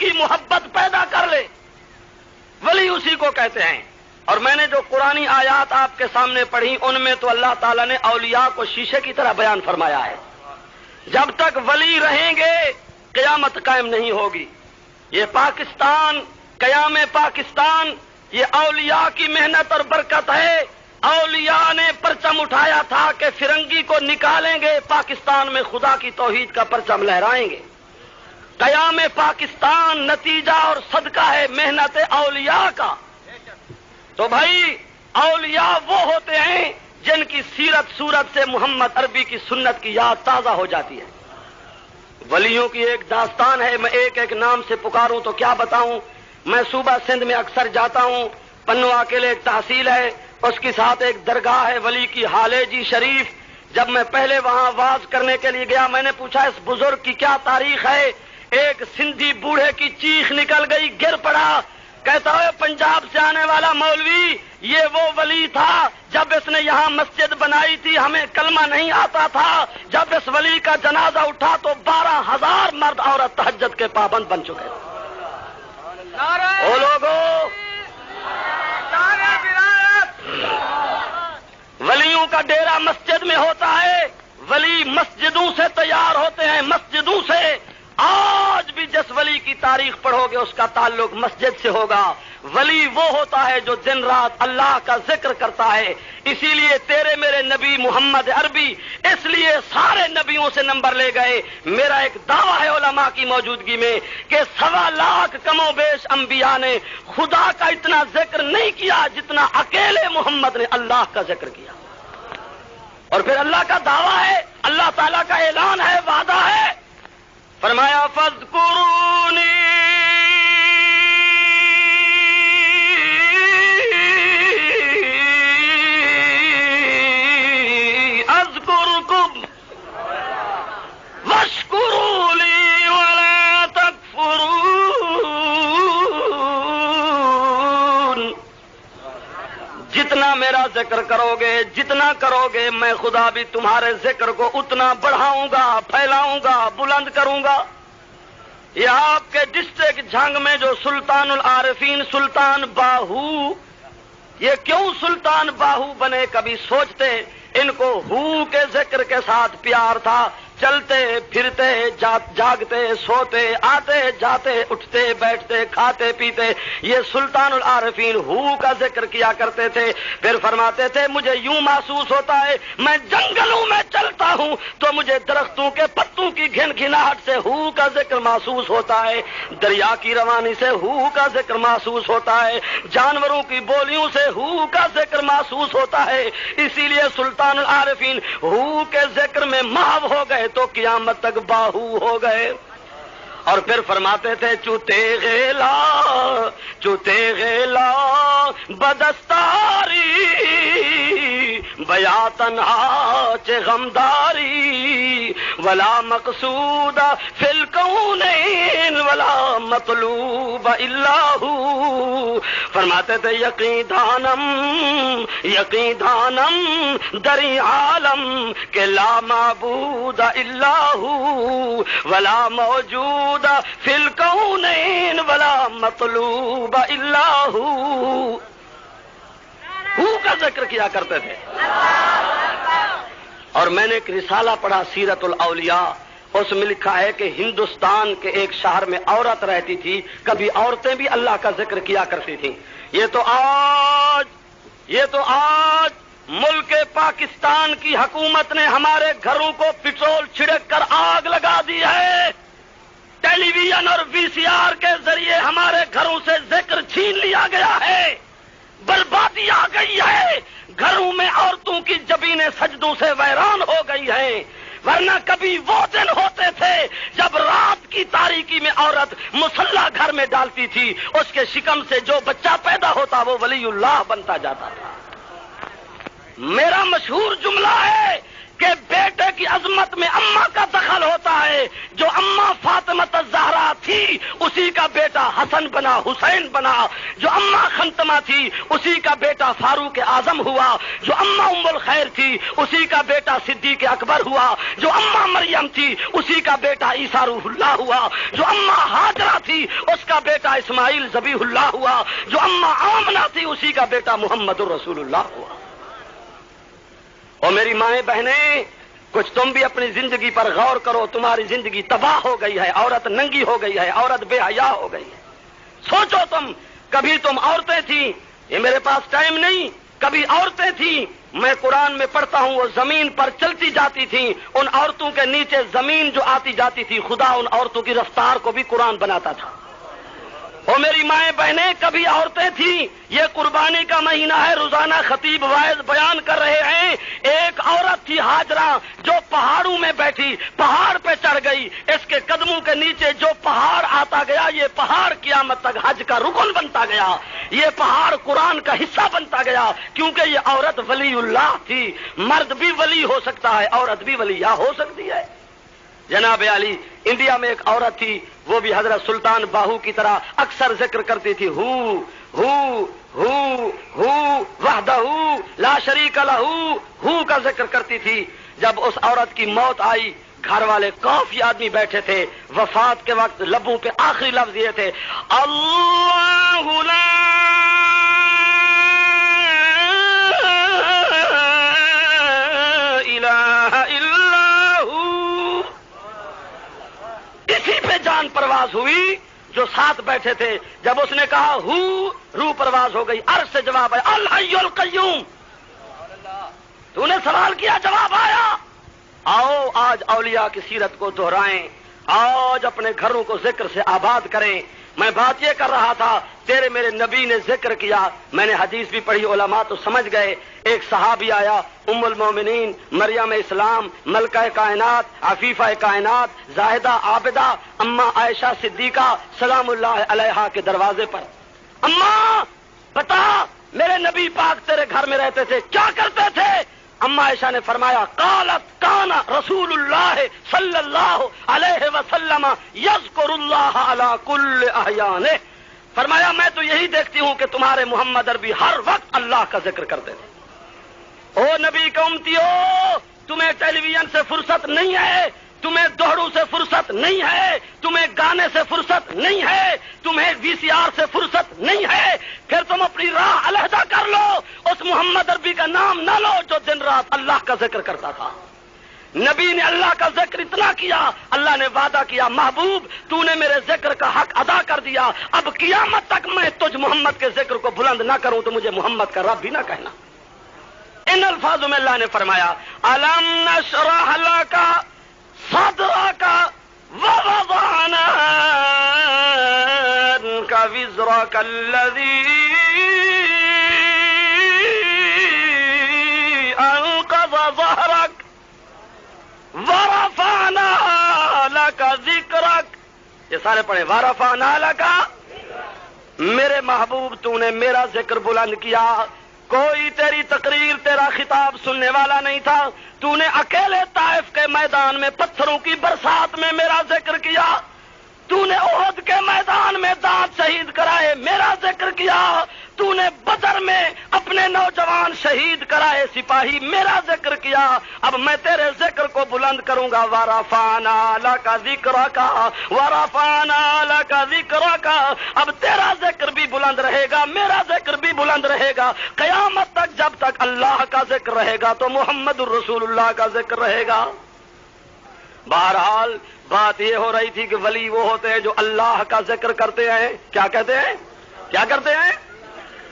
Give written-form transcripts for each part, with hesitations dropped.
کی محبت پیدا کر لے، ولی اسی کو کہتے ہیں۔ اور میں نے جو قرآنی آیات آپ کے سامنے پڑھی ان میں تو اللہ تعالیٰ نے اولیاء کو شیشے کی طرح بیان فرمایا ہے۔ جب تک ولی رہیں گے قیامت قائم نہیں ہوگی۔ یہ پاکستان، قیام پاکستان، یہ اولیاء کی محنت اور برکت ہے۔ اولیاء نے پرچم اٹھایا تھا کہ فرنگی کو نکالیں گے، پاکستان میں خدا کی توحید کا پرچم لہرائیں گے۔ قیام پاکستان نتیجہ اور صدقہ ہے محنت اولیاء کا۔ تو بھائی اولیاء وہ ہوتے ہیں جن کی سیرت صورت سے محمد عربی کی سنت کی یاد تازہ ہو جاتی ہے۔ ولیوں کی ایک داستان ہے، میں ایک ایک نام سے پکاروں تو کیا بتاؤں۔ میں صوبہ سندھ میں اکثر جاتا ہوں، پنوا کے لیے ایک تحصیل ہے، اس کے ساتھ ایک درگاہ ہے ولی کی، حالے جی شریف۔ جب میں پہلے وہاں واز کرنے کے لیے گیا میں نے پوچھا اس بزرگ کی کیا تاریخ ہے۔ ایک سندھی بوڑھے کی چیخ نکل گئی، گر پڑا، کہتا ہے پنجاب سے آنے والا مولوی، یہ وہ ولی تھا جب اس نے یہاں مسجد بنائی تھی ہمیں کلمہ نہیں آتا تھا، جب اس ولی کا جنازہ اٹھا تو 12,000 مرد عورت تہجد کے پابند بن چکے۔ او لوگوں، ولیوں کا ڈیرا مسجد میں ہوتا ہے، ولی مسجدوں سے تیار ہوتے ہیں، مسجدوں سے۔ آج بھی جس ولی کی تاریخ پڑھو گے اس کا تعلق مسجد سے ہوگا۔ ولی وہ ہوتا ہے جو دن رات اللہ کا ذکر کرتا ہے۔ اسی لیے تیرے میرے نبی محمد عربی اس لیے سارے نبیوں سے نمبر لے گئے۔ میرا ایک دعویٰ ہے علماء کی موجودگی میں کہ 1.25 لاکھ کم و بیش انبیاء نے خدا کا اتنا ذکر نہیں کیا جتنا اکیلے محمد نے اللہ کا ذکر کیا۔ اور پھر اللہ کا دعویٰ ہے، اللہ تعالیٰ کا اعلان ہے، وعدہ ہے، فرمایا فاذکرونی اذکرکم واشکروا لی ولا تکفرون۔ جتنا میرا ذکر کرو گے، جتنا کرو گے، میں خدا بھی تمہارے ذکر کو اتنا بڑھاؤں گا، پھیلاؤں گا، بلند کروں گا۔ یہ آپ کے ڈسٹرکٹ جھنگ میں جو سلطان العارفین سلطان باہو، یہ کیوں سلطان باہو بنے کبھی سوچتے؟ ان کو ہو کے ذکر کے ساتھ پیار تھا، چلتے پھرتے جاگتے سوتے آتے جاتے اٹھتے بیٹھتے کھاتے پیتے یہ سلطان العارفین ہو کا ذکر کیا کرتے تھے۔ پھر فرماتے تھے مجھے یوں محسوس ہوتا ہے میں جنگلوں میں چلتا ہوں تو مجھے درختوں کے پتوں کی گھن گھناہٹ سے ہو کا ذکر محسوس ہوتا ہے، دریا کی روانی سے ہو کا ذکر محسوس ہوتا ہے، جانوروں کی بولیوں سے ہو کا ذکر محسوس ہوتا ہے۔ اسی لیے سلطان العارفین ہو کے ذکر میں محو ہو گئے تو قیامت تک باہو ہو گئے۔ اور پھر فرماتے تھے چوتے غیلا بدستاری بیا تنہا چے غمداری ولا مقصود فی الکونین ولا مطلوب الا ہو۔ فرماتے تھے یقین دانم دری عالم کہ لا معبود الا ہو ولا موجود فی الکونین ولا مطلوب الا ہو۔ کا ذکر کیا کرتے تھے۔ اور میں نے ایک رسالہ پڑھا سیرت الاولیاء، اس میں لکھا ہے کہ ہندوستان کے ایک شہر میں عورت رہتی تھی، کبھی عورتیں بھی اللہ کا ذکر کیا کرتی تھیں۔ یہ تو آج ملک پاکستان کی حکومت نے ہمارے گھروں کو پٹرول چھڑک کر آگ لگا دی ہے، ٹیلی ویژن اور وی سی آر کے ذریعے ہمارے گھروں سے ذکر چھین لیا گیا ہے، بربادی آ گئی ہے، گھروں میں عورتوں کی جبینیں سجدوں سے ویران ہو گئی ہیں۔ ورنہ کبھی وہ دن ہوتے تھے جب رات کی تاریکی میں عورت مصلی گھر میں ڈالتی تھی، اس کے شکم سے جو بچہ پیدا ہوتا وہ ولی اللہ بنتا جاتا تھا۔ میرا مشہور جملہ ہے کہ بیٹے کی عظمت میں اماں کا دخل ہوتا ہے، جو اماں فاطمہ الزہرا تھی اسی کا بیٹا حسن بنا، حسین بنا، جو اماں خنتمہ تھی اسی کا بیٹا فاروق اعظم ہوا، جو اماں ام الخیر تھی اسی کا بیٹا صدیق اکبر ہوا، جو اماں مریم تھی اسی کا بیٹا عیسیٰ روح اللہ ہوا، جو اماں ہاجرہ تھی اس کا بیٹا اسماعیل ذبیح اللہ ہوا، جو اماں آمنہ تھی اسی کا بیٹا محمد الرسول اللہ ہوا۔ اور میری مائیں بہنیں، کچھ تم بھی اپنی زندگی پر غور کرو، تمہاری زندگی تباہ ہو گئی ہے، عورت ننگی ہو گئی ہے، عورت بے حیا ہو گئی ہے۔ سوچو تم، کبھی تم عورتیں تھیں، یہ میرے پاس ٹائم نہیں، کبھی عورتیں تھیں، میں قرآن میں پڑھتا ہوں وہ زمین پر چلتی جاتی تھیں، ان عورتوں کے نیچے زمین جو آتی جاتی تھی خدا ان عورتوں کی رفتار کو بھی قرآن بناتا تھا۔ اور میری مائیں بہنیں، کبھی عورتیں تھیں، یہ قربانی کا مہینہ ہے، روزانہ خطیب واعظ بیان کر رہے ہیں، ایک عورت تھی ہاجرہ جو پہاڑوں میں بیٹھی، پہاڑ پہ چڑھ گئی، اس کے قدموں کے نیچے جو پہاڑ آتا گیا یہ پہاڑ قیامت تک حج کا رکن بنتا گیا، یہ پہاڑ قرآن کا حصہ بنتا گیا، کیونکہ یہ عورت ولی اللہ تھی۔ مرد بھی ولی ہو سکتا ہے، عورت بھی ولیہ ہو سکتی ہے۔ جناب علی، انڈیا میں ایک عورت تھی، وہ بھی حضرت سلطان باہو کی طرح اکثر ذکر کرتی تھی، وحدہ لا شریک لہ کا ذکر کرتی تھی۔ جب اس عورت کی موت آئی، گھر والے کافی آدمی بیٹھے تھے، وفات کے وقت لبوں پہ آخری لفظ یہ تھے، اللہ لا الہ الا ہو۔ اسی پہ جان پرواز ہوئی۔ جو ساتھ بیٹھے تھے، جب اس نے کہا روح پرواز ہو گئی۔ عرش سے جواب ہے الحی القیوم۔ تو نے سوال کیا، جواب آیا۔ آؤ آج اولیاء کی سیرت کو دہرائیں، آج اپنے گھروں کو ذکر سے آباد کریں۔ میں بات یہ کر رہا تھا، تیرے میرے نبی نے ذکر کیا، میں نے حدیث بھی پڑھی، علماء تو سمجھ گئے۔ ایک صحابی آیا، ام المومنین مریم اسلام، ملکہ کائنات، عفیفہ کائنات، زاہدہ عابدہ، اماں عائشہ صدیقہ سلام اللہ علیہا کے دروازے پر، اماں بتا میرے نبی پاک تیرے گھر میں رہتے تھے، کیا کرتے تھے؟ اماں عائشہ نے فرمایا، قالت کان رسول اللہ صلی اللہ علیہ وسلم یذکر اللہ علی کل احیانہ۔ فرمایا میں تو یہی دیکھتی ہوں کہ تمہارے محمد عربی ہر وقت اللہ کا ذکر کرتے تھے۔ او نبی کی امتیو، تمہیں ٹیلی ویژن سے فرصت نہیں ہے، تمہیں دوہڑوں سے فرصت نہیں ہے، تمہیں گانے سے فرصت نہیں ہے، تمہیں وی سی آر سے فرصت نہیں ہے، پھر تم اپنی راہ علیحدہ کر لو، اس محمد عربی کا نام نہ لو جو دن رات اللہ کا ذکر کرتا تھا۔ نبی نے اللہ کا ذکر اتنا کیا، اللہ نے وعدہ کیا، محبوب تو نے میرے ذکر کا حق ادا کر دیا، اب قیامت تک میں تجھ محمد کے ذکر کو بلند نہ کروں تو مجھے محمد کا رب بھی نہ کہنا۔ ان الفاظوں میں اللہ نے فرمایا، الم نشرح لک صدرک ووضعنا عنک وزرک الذی انقض ظہرک ورفعنا لک ذکرک۔ یہ سارے پڑھیں، ورفعنا لک، میرے محبوب تو نے میرا ذکر بلند کیا، کوئی تیری تقریر تیرا خطاب سننے والا نہیں تھا، تو نے اکیلے طائف کے میدان میں پتھروں کی برسات میں میرا ذکر کیا، تو نے احد کے میدان میں دانت شہید کرائے میرا ذکر کیا، تو نے بدر میں اپنے نوجوان شہید کرائے سپاہی میرا ذکر کیا، اب میں تیرے ذکر کو بلند کروں گا۔ ورفعنا لک ذکرک ورفعنا لک ذکرک، اب تیرا ذکر بھی بلند رہے گا، میرا ذکر بھی بلند رہے گا، قیامت تک جب تک اللہ کا ذکر رہے گا تو محمد الرسول اللہ کا ذکر رہے گا۔ بہرحال بات یہ ہو رہی تھی کہ ولی وہ ہوتے ہیں جو اللہ کا ذکر کرتے ہیں۔ کیا کہتے ہیں؟ کیا کرتے ہیں؟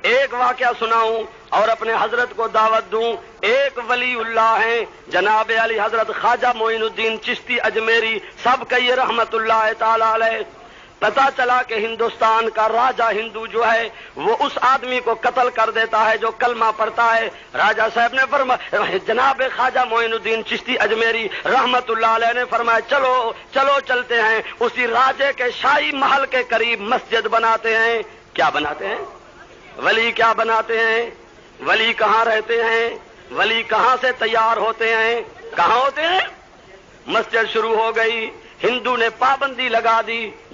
ایک واقعہ سناؤں اور اپنے حضرت کو دعوت دوں۔ ایک ولی اللہ ہیں جناب علی حضرت خواجہ معین الدین چشتی اجمیری، سب کہیے رحمت اللہ تعالی علیہ۔ پتا چلا کہ ہندوستان کا راجہ ہندو جو ہے وہ اس آدمی کو قتل کر دیتا ہے جو کلمہ پڑھتا ہے۔ راجہ صاحب نے فرمایا، جناب خواجہ معین الدین چشتی اجمیری رحمت اللہ علیہ نے فرمایا، چلو چلو چلتے ہیں، اسی راجے کے شاہی محل کے قریب مسجد بناتے ہیں۔ کیا بناتے ہیں؟ ولی کیا بناتے ہیں؟ ولی کہاں رہتے ہیں؟ ولی کہاں سے تیار ہوتے ہیں؟ کہاں ہوتے ہیں؟ مسجد شروع ہو گئی، ہندو نے پابندی لگا دی،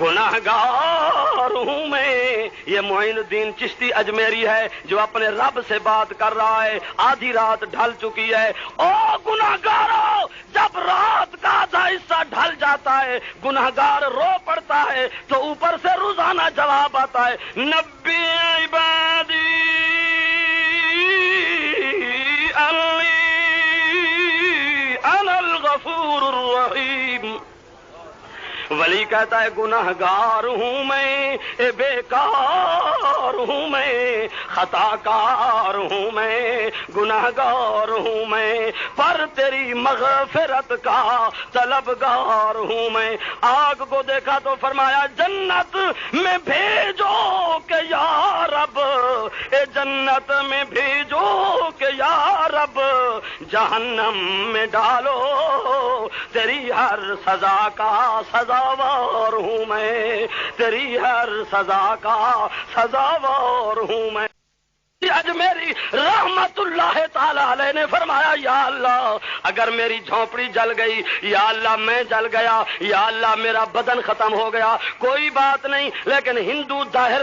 گناہگار ہوں میں. یہ معین الدین چشتی اجمیری ہے جو اپنے رب سے بات کر رہا ہے. آدھی رات ڈھل چکی ہے. او گناہگارو، جب رات کا آدھا حصہ ڈھل جاتا ہے گناہگار رو پڑتا ہے تو اوپر سے روزانہ جواب آتا ہے، نبی عبادی انی انا الغفور الرحیم. ولی کہتا ہے گناہگار ہوں میں، بیکار ہوں میں، خطا کار ہوں میں، گناہگار ہوں میں، پر تیری مغفرت کا طلبگار ہوں میں. آگ کو دیکھا تو فرمایا جنت میں بھیجو کہ یا رب، اے جنت میں بھیجو کہ یا رب، جہنم میں ڈالو تیری ہر سزا کا سزاوار ہوں میں، تیری ہر سزا کا سزاوار ہوں میں. اجمیری رحمت اللہ تعالی علیہ نے فرمایا یا اللہ اگر میری جھونپڑی جل گئی، یا اللہ میں جل گیا، یا اللہ میرا بدن ختم ہو گیا، کوئی بات نہیں، لیکن ہندو ظاہر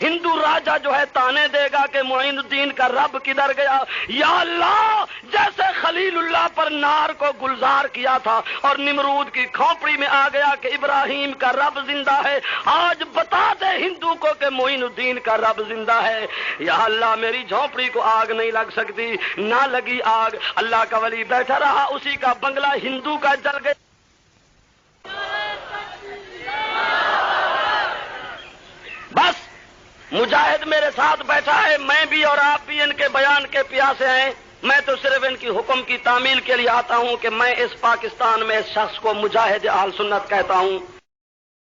ہندو راجا جو ہے تانے دے گا کہ معین الدین کا رب کدھر گیا. یا اللہ جیسے خلیل اللہ پر نار کو گلزار کیا تھا اور نمرود کی کھوپڑی میں آ گیا کہ ابراہیم کا رب زندہ ہے، آج بتا دے ہندو کو کہ معین الدین کا رب زندہ ہے. یا اللہ میری جھونپڑی کو آگ نہیں لگ سکتی، نہ لگی آگ. اللہ کا ولی بیٹھا رہا، اسی کا بنگلہ ہندو کا جل گیا. بس مجاہد میرے ساتھ بیٹھا ہے، میں بھی اور آپ بھی ان کے بیان کے پیاسے ہیں. میں تو صرف ان کی حکم کی تعمیل کے لیے آتا ہوں کہ میں اس پاکستان میں اس شخص کو مجاہد اہل سنت کہتا ہوں.